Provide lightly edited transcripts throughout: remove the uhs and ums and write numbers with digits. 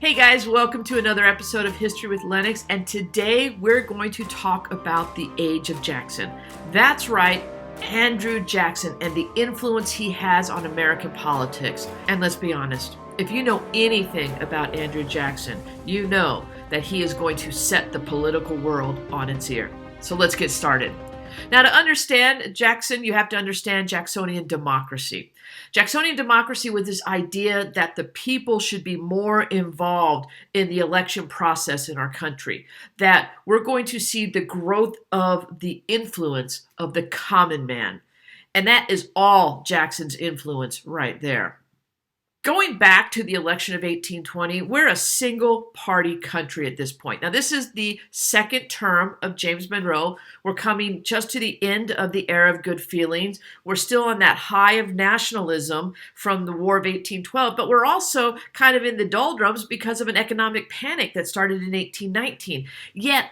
Hey guys, welcome to another episode of History with Lennox, and today we're going to talk about the age of Jackson. That's right, Andrew Jackson and the influence he has on American politics. And let's be honest, if you know anything about Andrew Jackson, you know that he is going to set the political world on its ear. So let's get started. Now, to understand Jackson, you have to understand Jacksonian democracy. Jacksonian democracy was this idea that the people should be more involved in the election process in our country, that we're going to see the growth of the influence of the common man. And that is all Jackson's influence right there. Going back to the election of 1820, we're a single-party country at this point. Now, this is the second term of James Monroe. We're coming just to the end of the era of good feelings. We're still on that high of nationalism from the War of 1812, but we're also kind of in the doldrums because of an economic panic that started in 1819. Yet,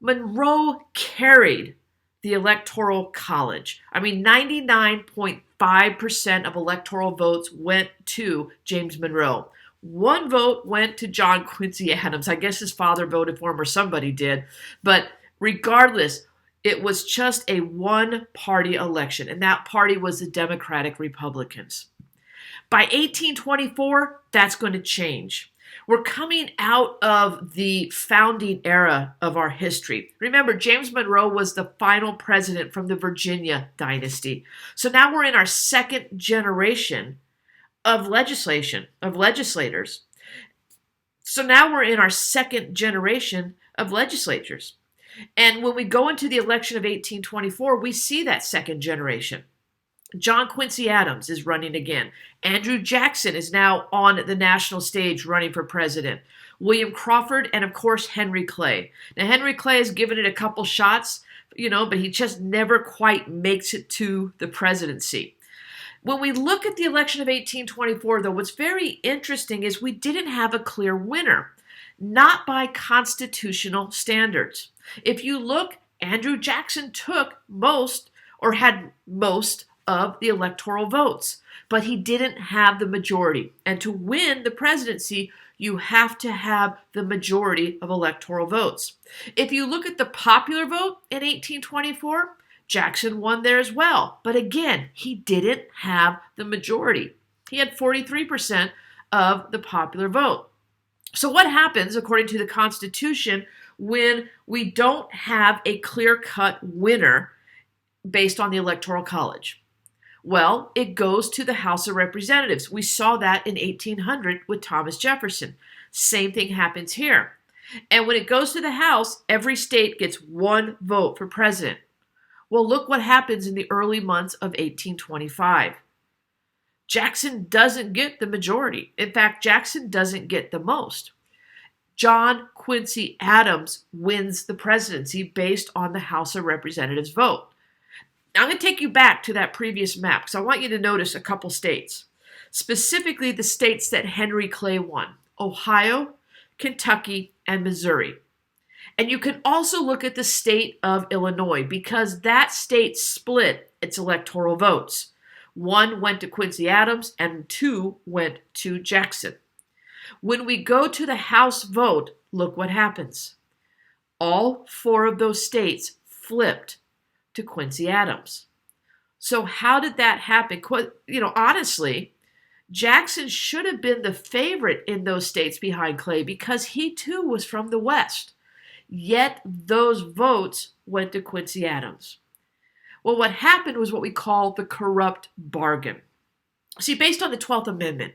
Monroe carried the Electoral College. 99.5% of electoral votes went to James Monroe. One vote went to John Quincy Adams. I guess his father voted for him or somebody did. But regardless, it was just a one-party election, and that party was the Democratic Republicans. By 1824, that's going to change. We're coming out of the founding era of our history. Remember, James Monroe was the final president from the Virginia dynasty. So now we're in our second generation of legislators. So now we're in our second generation of legislatures. And when we go into the election of 1824, we see that second generation. John Quincy Adams is running again. Andrew Jackson is now on the national stage running for president. William Crawford and, of course, Henry Clay. Now, Henry Clay has given it a couple shots, but he just never quite makes it to the presidency. When we look at the election of 1824, though, what's very interesting is we didn't have a clear winner, not by constitutional standards. If you look, Andrew Jackson took had most of the electoral votes, but he didn't have the majority. And to win the presidency, you have to have the majority of electoral votes. If you look at the popular vote in 1824, Jackson won there as well. But again, he didn't have the majority. He had 43% of the popular vote. So what happens, according to the Constitution, when we don't have a clear-cut winner based on the Electoral College? Well, it goes to the House of Representatives. We saw that in 1800 with Thomas Jefferson. Same thing happens here. And when it goes to the House, every state gets one vote for president. Well, look what happens in the early months of 1825. Jackson doesn't get the majority. In fact, Jackson doesn't get the most. John Quincy Adams wins the presidency based on the House of Representatives vote. Now, I'm going to take you back to that previous map because I want you to notice a couple states, specifically the states that Henry Clay won: Ohio, Kentucky, and Missouri. And you can also look at the state of Illinois because that state split its electoral votes. One went to Quincy Adams and two went to Jackson. When we go to the House vote, look what happens. All four of those states flipped to Quincy Adams. So how did that happen? Honestly, Jackson should have been the favorite in those states behind Clay because he too was from the West. Yet those votes went to Quincy Adams. Well, what happened was what we call the corrupt bargain. See, based on the 12th Amendment,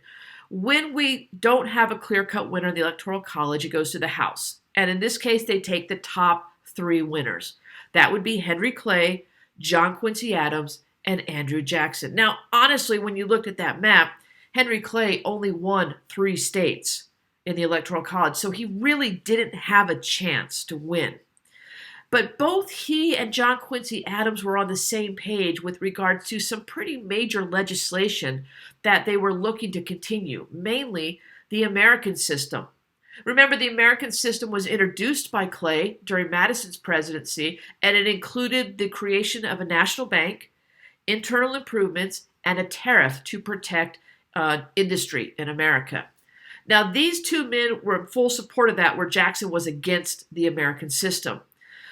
when we don't have a clear-cut winner in the Electoral College, it goes to the House. And in this case, they take the top three winners. That would be Henry Clay, John Quincy Adams, and Andrew Jackson. Now, honestly, when you looked at that map, Henry Clay only won 3 states in the Electoral College, so he really didn't have a chance to win. But both he and John Quincy Adams were on the same page with regards to some pretty major legislation that they were looking to continue, mainly the American system. Remember, the American system was introduced by Clay during Madison's presidency, and it included the creation of a national bank, internal improvements, and a tariff to protect industry in America. Now, these two men were in full support of that, where Jackson was against the American system.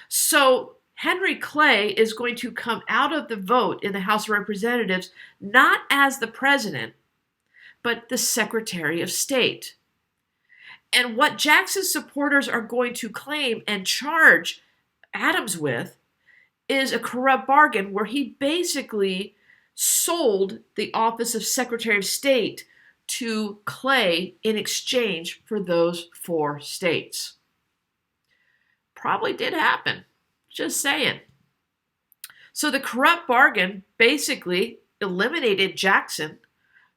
So Henry Clay is going to come out of the vote in the House of Representatives not as the president, but the Secretary of State. And what Jackson's supporters are going to claim and charge Adams with is a corrupt bargain where he basically sold the office of Secretary of State to Clay in exchange for those 4 states. Probably did happen. Just saying. So the corrupt bargain basically eliminated Jackson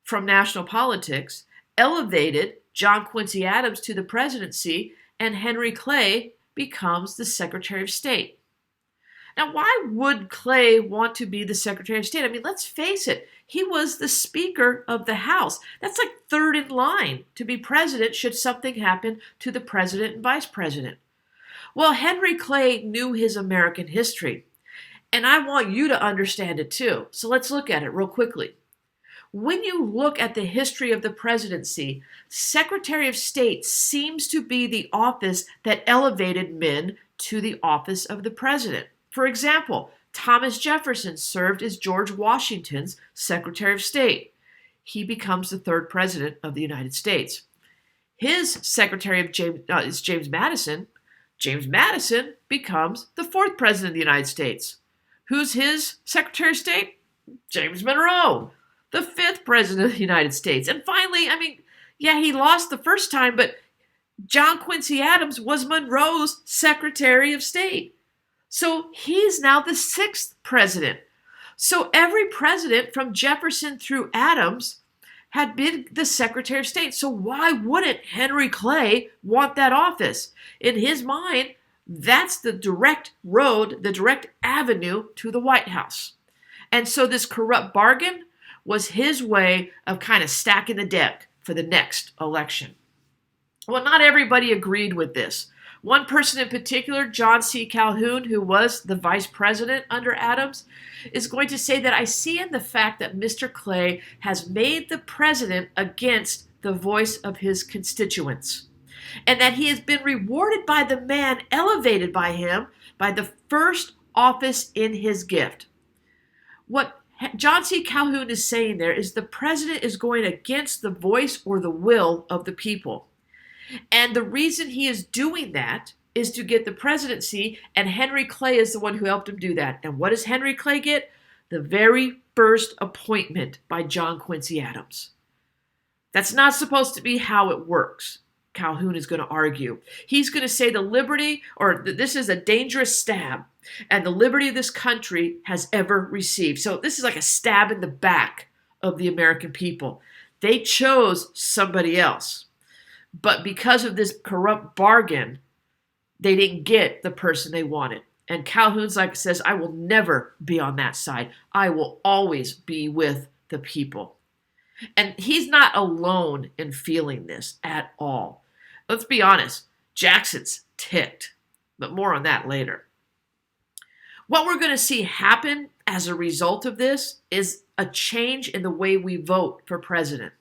from national politics, elevated John Quincy Adams to the presidency, and Henry Clay becomes the Secretary of State. Now, why would Clay want to be the Secretary of State? I mean, let's face it, he was the Speaker of the House. That's like third in line to be president should something happen to the president and vice president. Well, Henry Clay knew his American history, and I want you to understand it too. So let's look at it real quickly. When you look at the history of the presidency, Secretary of State seems to be the office that elevated men to the office of the president. For example, Thomas Jefferson served as George Washington's Secretary of State. He becomes the 3rd president of the United States. His secretary is James Madison. James Madison becomes the 4th president of the United States. Who's his Secretary of State? James Monroe, the 5th president of the United States. And finally, he lost the first time, but John Quincy Adams was Monroe's Secretary of State. So he's now the 6th president. So every president from Jefferson through Adams had been the Secretary of State. So why wouldn't Henry Clay want that office? In his mind, that's the direct road, the direct avenue to the White House. And so this corrupt bargain was his way of kind of stacking the deck for the next election. Well, not everybody agreed with this. One person in particular, John C. Calhoun, who was the vice president under Adams, is going to say that I see in the fact that Mr. Clay has made the president against the voice of his constituents, and that he has been rewarded by the man elevated by him by the first office in his gift. What John C. Calhoun is saying there is the president is going against the voice or the will of the people. And the reason he is doing that is to get the presidency, and Henry Clay is the one who helped him do that. And what does Henry Clay get? The very first appointment by John Quincy Adams. That's not supposed to be how it works, Calhoun is going to argue. He's going to say the liberty, or this is a dangerous stab, and the liberty of this country has ever received. So this is like a stab in the back of the American people. They chose somebody else. But because of this corrupt bargain, they didn't get the person they wanted. And Calhoun's says, I will never be on that side. I will always be with the people. And he's not alone in feeling this at all. Let's be honest, Jackson's ticked, but more on that later. What we're going to see happen as a result of this is a change in the way we vote for president.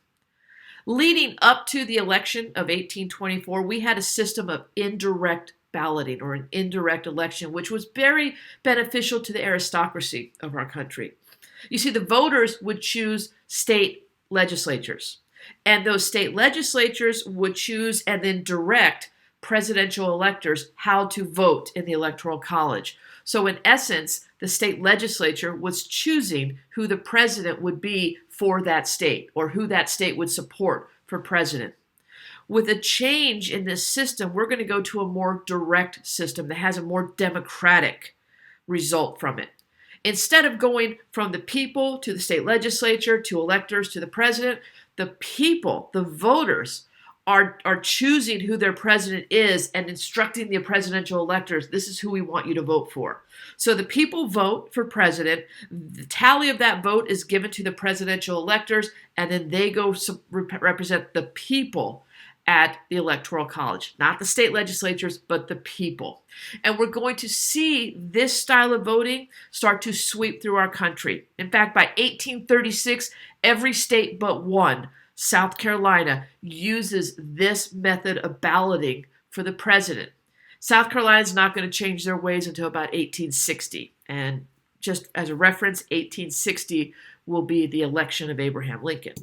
Leading up to the election of 1824, we had a system of indirect balloting, or an indirect election, which was very beneficial to the aristocracy of our country. You see, the voters would choose state legislatures, and those state legislatures would choose and then direct presidential electors how to vote in the Electoral College. So in essence, the state legislature was choosing who the president would be for that state, or who that state would support for president. With a change in this system, we're going to go to a more direct system that has a more democratic result from it. Instead of going from the people to the state legislature to electors to the president, the people, the voters, are choosing who their president is and instructing the presidential electors, this is who we want you to vote for. So the people vote for president, the tally of that vote is given to the presidential electors, and then they go represent the people at the Electoral College. Not the state legislatures, but the people. And we're going to see this style of voting start to sweep through our country. In fact, by 1836, every state but one South Carolina uses this method of balloting for the president. South Carolina is not going to change their ways until about 1860. And just as a reference, 1860 will be the election of Abraham Lincoln.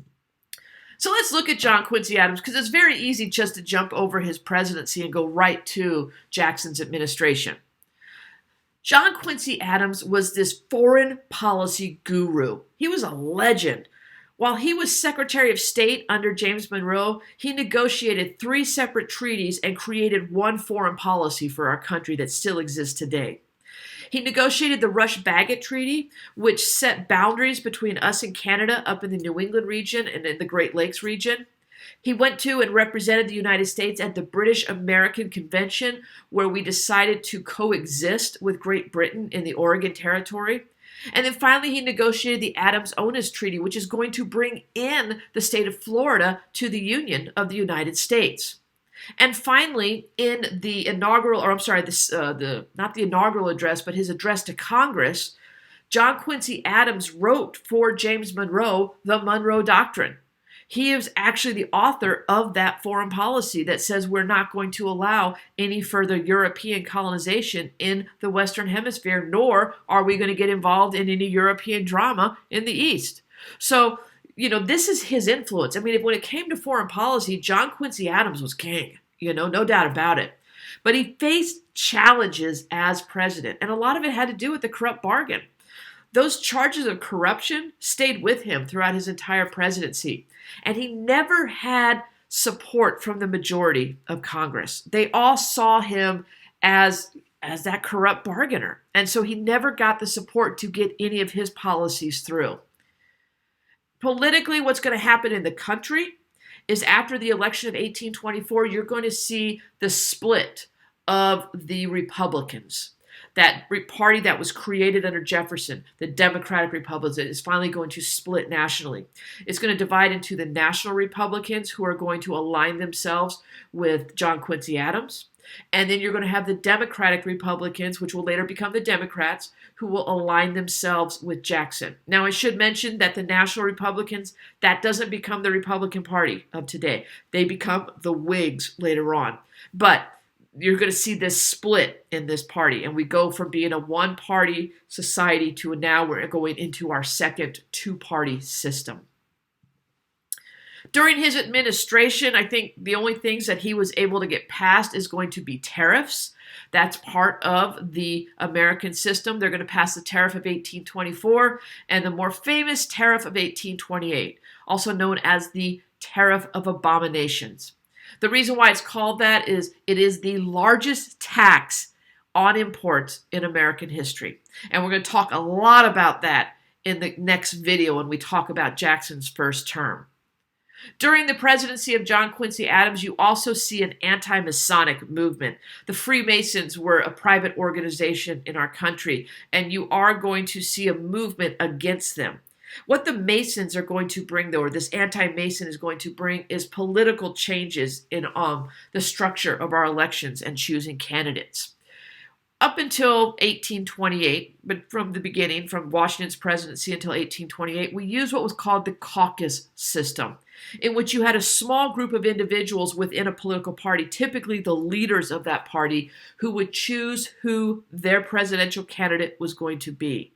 So let's look at John Quincy Adams, because it's very easy just to jump over his presidency and go right to Jackson's administration. John Quincy Adams was this foreign policy guru. He was a legend. While he was Secretary of State under James Monroe, he negotiated 3 separate treaties and created one foreign policy for our country that still exists today. He negotiated the Rush-Bagot Treaty, which set boundaries between us and Canada up in the New England region and in the Great Lakes region. He went to and represented the United States at the British American Convention, where we decided to coexist with Great Britain in the Oregon Territory. And then finally, he negotiated the Adams-Onis Treaty, which is going to bring in the state of Florida to the Union of the United States. And finally, in the inaugural, not the inaugural address, but his address to Congress, John Quincy Adams wrote for James Monroe the Monroe Doctrine. He is actually the author of that foreign policy that says we're not going to allow any further European colonization in the Western Hemisphere, nor are we going to get involved in any European drama in the East. So, this is his influence. I mean, when it came to foreign policy, John Quincy Adams was king, no doubt about it. But he faced challenges as president, and a lot of it had to do with the corrupt bargain. Those charges of corruption stayed with him throughout his entire presidency, and he never had support from the majority of Congress. They all saw him as that corrupt bargainer, and so he never got the support to get any of his policies through. Politically, what's going to happen in the country is after the election of 1824, you're going to see the split of the Republicans. That party that was created under Jefferson, the Democratic Republicans, is finally going to split nationally. It's going to divide into the National Republicans, who are going to align themselves with John Quincy Adams. And then you're going to have the Democratic Republicans, which will later become the Democrats, who will align themselves with Jackson. Now, I should mention that the National Republicans, that doesn't become the Republican Party of today. They become the Whigs later on. But you're going to see this split in this party, and we go from being a one-party society to now we're going into our second two-party system. During his administration, I think the only things that he was able to get passed is going to be tariffs. That's part of the American system. They're going to pass the Tariff of 1824 and the more famous Tariff of 1828, also known as the Tariff of Abominations. The reason why it's called that is it is the largest tax on imports in American history. And we're going to talk a lot about that in the next video when we talk about Jackson's first term. During the presidency of John Quincy Adams, you also see an anti-Masonic movement. The Freemasons were a private organization in our country, and you are going to see a movement against them. What the Masons are going to bring, though, or this anti-Mason is going to bring, is political changes in the structure of our elections and choosing candidates. Up until 1828, but from the beginning, from Washington's presidency until 1828, we used what was called the caucus system, in which you had a small group of individuals within a political party, typically the leaders of that party, who would choose who their presidential candidate was going to be.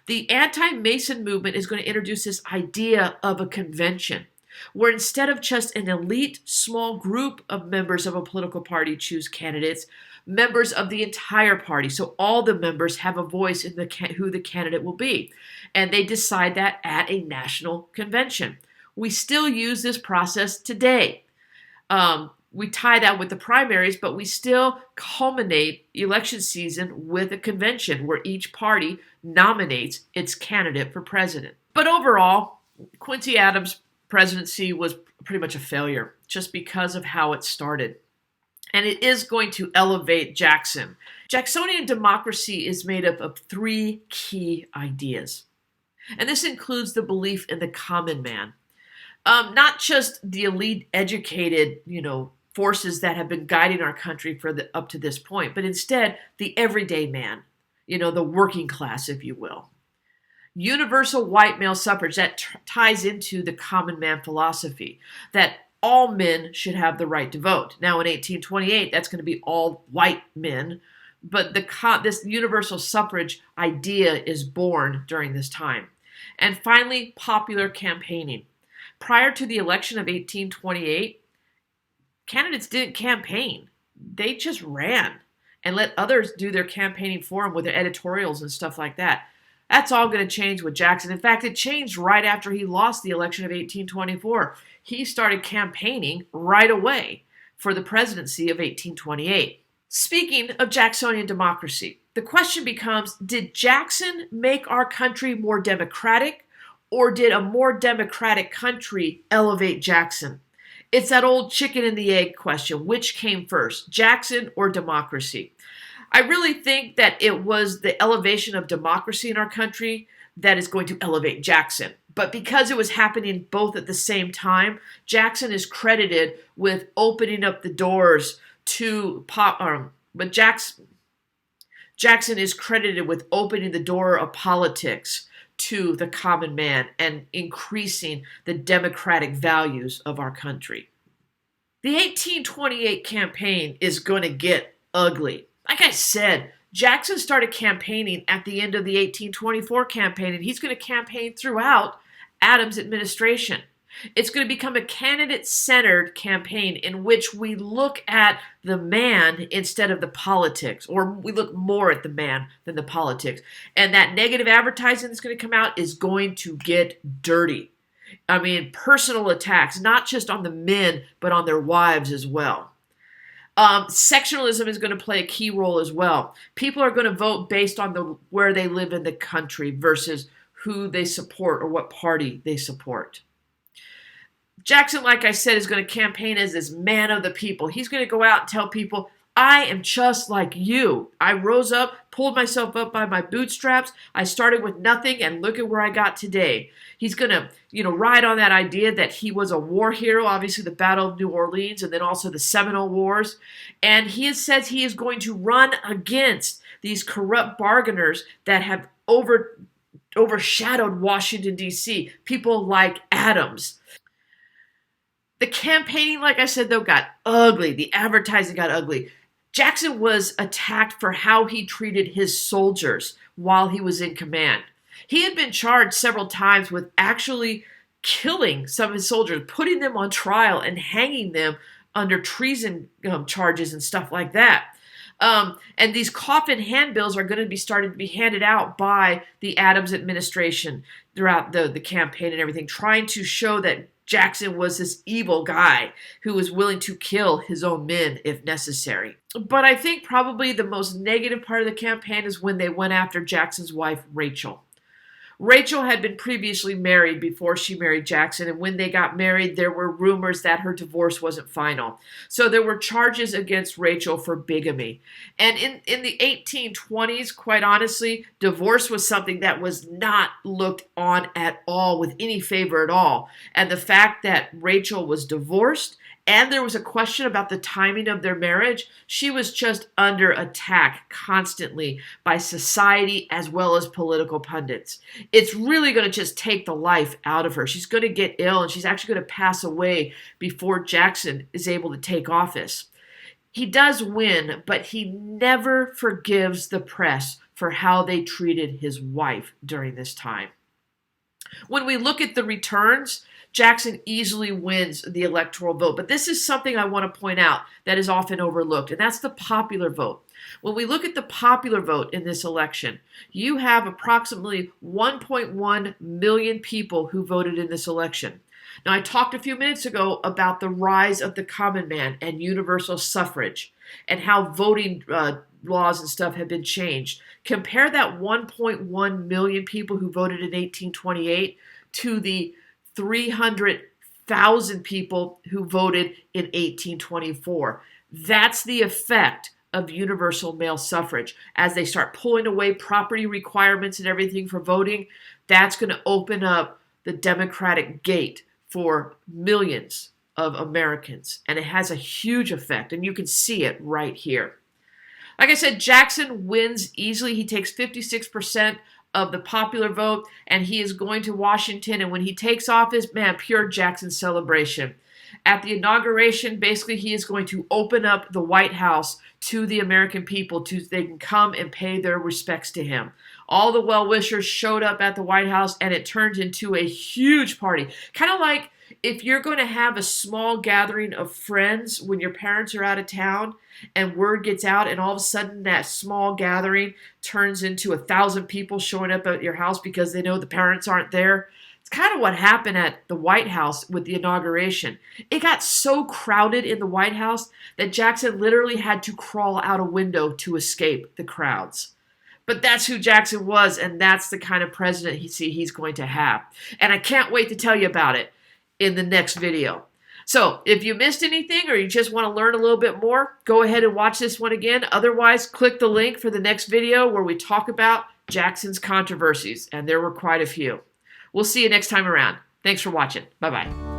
The anti-Mason movement is going to introduce this idea of a convention, where instead of just an elite small group of members of a political party choose candidates, members of the entire party, so all the members have a voice in who the candidate will be, and they decide that at a national convention. We still use this process today. We tie that with the primaries, but we still culminate election season with a convention where each party nominates its candidate for president. But overall, Quincy Adams' presidency was pretty much a failure just because of how it started. And it is going to elevate Jackson. Jacksonian democracy is made up of 3 key ideas. And this includes the belief in the common man. Not just the elite educated, forces that have been guiding our country up to this point, but instead the everyday man, the working class, if you will. Universal white male suffrage, that ties into the common man philosophy, that all men should have the right to vote. Now in 1828, that's going to be all white men, but this universal suffrage idea is born during this time. And finally, popular campaigning. Prior to the election of 1828, candidates didn't campaign. They just ran and let others do their campaigning for them with their editorials and stuff like that. That's all going to change with Jackson. In fact, it changed right after he lost the election of 1824. He started campaigning right away for the presidency of 1828. Speaking of Jacksonian democracy, the question becomes, did Jackson make our country more democratic, or did a more democratic country elevate Jackson? It's that old chicken and the egg question. Which came first, Jackson or democracy? I really think that it was the elevation of democracy in our country that is going to elevate Jackson. But because it was happening both at the same time, Jackson is credited with opening up the doors to Jackson is credited with opening the door of politics to the common man and increasing the democratic values of our country. The 1828 campaign is going to get ugly. Like I said, Jackson started campaigning at the end of the 1824 campaign, and he's going to campaign throughout Adams' administration. It's going to become a candidate-centered campaign in which we look at the man instead of the politics, or we look more at the man than the politics. And that negative advertising that's going to come out is going to get dirty. I mean, personal attacks, not just on the men, but on their wives as well. Sectionalism is going to play a key role as well. People are going to vote based on where they live in the country versus who they support or what party they support. Jackson, like I said, is going to campaign as this man of the people. He's going to go out and tell people, I am just like you. I rose up, pulled myself up by my bootstraps. I started with nothing, and look at where I got today. He's going to, ride on that idea that he was a war hero, obviously the Battle of New Orleans, and then also the Seminole Wars. And he says he is going to run against these corrupt bargainers that have overshadowed Washington, D.C., people like Adams. The campaigning, like I said, though, got ugly. The advertising got ugly. Jackson was attacked for how he treated his soldiers while he was in command. He had been charged several times with actually killing some of his soldiers, putting them on trial and hanging them under treason charges and stuff like that. And these coffin handbills are going to be started to be handed out by the Adams administration throughout the campaign and everything, trying to show that Jackson was this evil guy who was willing to kill his own men if necessary. But I think probably the most negative part of the campaign is when they went after Jackson's wife, Rachel. Rachel had been previously married before she married Jackson, and when they got married, there were rumors that her divorce wasn't final. So there were charges against Rachel for bigamy. And in the 1820s, quite honestly, divorce was something that was not looked on at all with any favor at all. And the fact that Rachel was divorced and there was a question about the timing of their marriage, she was just under attack constantly by society as well as political pundits. It's really going to just take the life out of her. She's going to get ill, and she's actually going to pass away before Jackson is able to take office. He does win, but he never forgives the press for how they treated his wife during this time. When we look at the returns, Jackson easily wins the electoral vote. But this is something I want to point out that is often overlooked, and that's the popular vote. When we look at the popular vote in this election, you have approximately 1.1 million people who voted in this election. Now, I talked a few minutes ago about the rise of the common man and universal suffrage and how voting laws and stuff have been changed. Compare that 1.1 million people who voted in 1828 to the 300,000 people who voted in 1824. That's the effect of universal male suffrage. As they start pulling away property requirements and everything for voting, that's going to open up the Democratic gate for millions of Americans. And it has a huge effect, and you can see it right here. Like I said, Jackson wins easily. He takes 56% of the popular vote, and he is going to Washington. And when he takes office, man, pure Jackson celebration. At the inauguration, basically, he is going to open up the White House to the American people so they can come and pay their respects to him. All the well-wishers showed up at the White House, and it turned into a huge party. Kind of like if you're going to have a small gathering of friends when your parents are out of town and word gets out, and all of a sudden that small gathering turns into 1,000 people showing up at your house because they know the parents aren't there. It's kind of what happened at the White House with the inauguration. It got so crowded in the White House that Jackson literally had to crawl out a window to escape the crowds. But that's who Jackson was, and that's the kind of president he's going to have. And I can't wait to tell you about it in the next video. So if you missed anything or you just want to learn a little bit more, go ahead and watch this one again. Otherwise, click the link for the next video where we talk about Jackson's controversies, and there were quite a few. We'll see you next time around. Thanks for watching. Bye-bye.